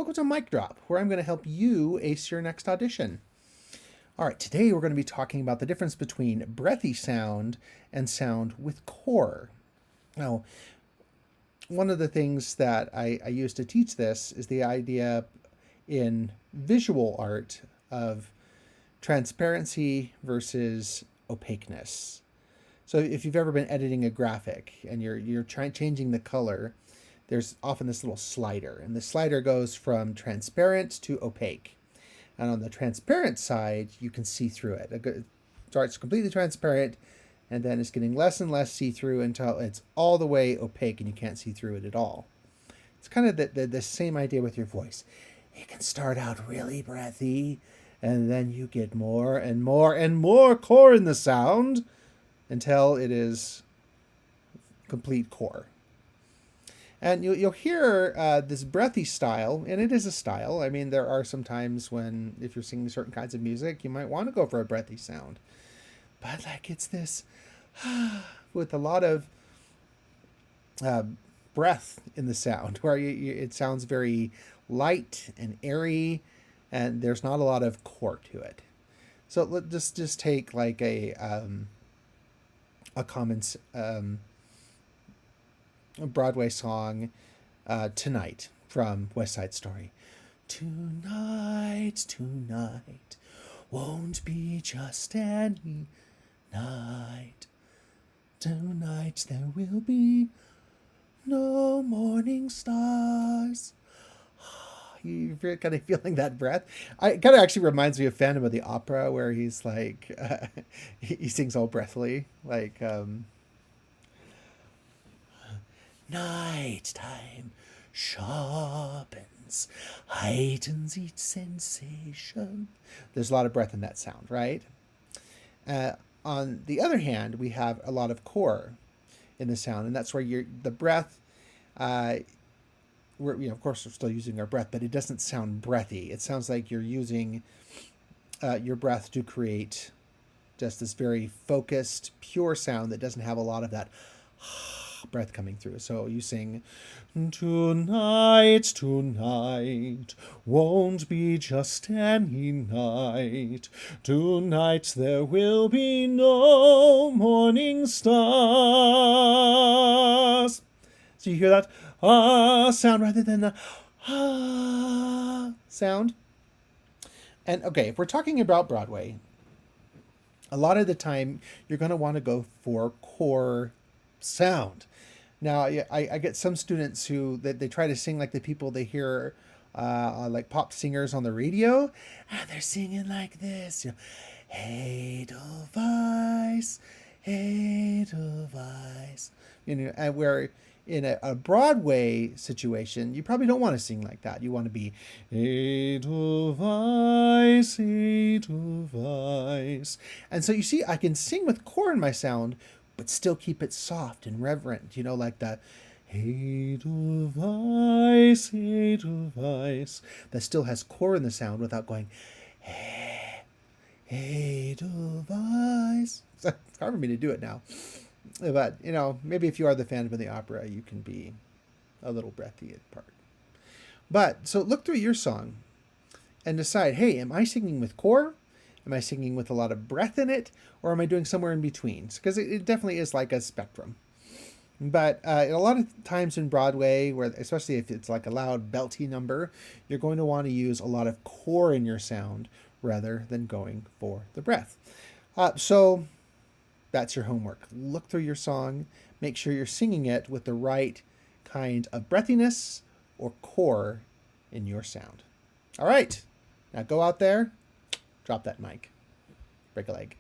welcome to Mic Drop, where I'm going to help you ace your next audition. All right, today we're going to be talking about the difference between breathy sound and sound with core. Now, one of the things that I use to teach this is the idea in visual art of transparency versus opaqueness. So if you've ever been editing a graphic and you're changing the color, there's often this little slider, and the slider goes from transparent to opaque. And on the transparent side, you can see through it. It starts completely transparent, and then it's getting less and less see-through until it's all the way opaque and you can't see through it at all. It's kind of the same idea with your voice. It can start out really breathy, and then you get more and more and more core in the sound until it is complete core. And you'll hear this breathy style, and it is a style. I mean, there are some times when, if you're singing certain kinds of music, you might want to go for a breathy sound. But like it's this with a lot of breath in the sound, where it sounds very light and airy, and there's not a lot of core to it. So let's just take like a common Broadway song, Tonight, from West Side Story. Tonight, tonight, won't be just any night. Tonight there will be no morning stars. You're kind of feeling that breath. It kind of actually reminds me of Phantom of the Opera, where he's like, he sings all breathily, like, nighttime sharpens, heightens each sensation. There's a lot of breath in that sound, right? On the other hand, we have a lot of core in the sound, and that's where the breath, of course we're still using our breath, but it doesn't sound breathy. It sounds like you're using your breath to create just this very focused, pure sound that doesn't have a lot of that breath coming through. So you sing, tonight, tonight, won't be just any night. Tonight there will be no morning stars. So you hear that sound rather than the sound. And okay, if we're talking about Broadway, a lot of the time you're going to want to go for core sound. Now, I get some students who they try to sing like the people they hear like pop singers on the radio, and they're singing like this, Edelweiss, Edelweiss, and where in a Broadway situation, you probably don't want to sing like that. You want to be Edelweiss, Edelweiss. And so you see, I can sing with core in my sound, but still keep it soft and reverent, like that Edelweiss, Edelweiss. That still has core in the sound without going Edelweiss. It's hard for me to do it now. But, maybe if you are the Phantom of the Opera, you can be a little breathy at part. But, so look through your song and decide, hey, am I singing with core? Am I singing with a lot of breath in it? Or am I doing somewhere in between? Because it definitely is like a spectrum. But a lot of times in Broadway, where especially if it's like a loud, belty number, you're going to want to use a lot of core in your sound rather than going for the breath. So that's your homework. Look through your song. Make sure you're singing it with the right kind of breathiness or core in your sound. All right. Now go out there. Drop that mic. Break a leg.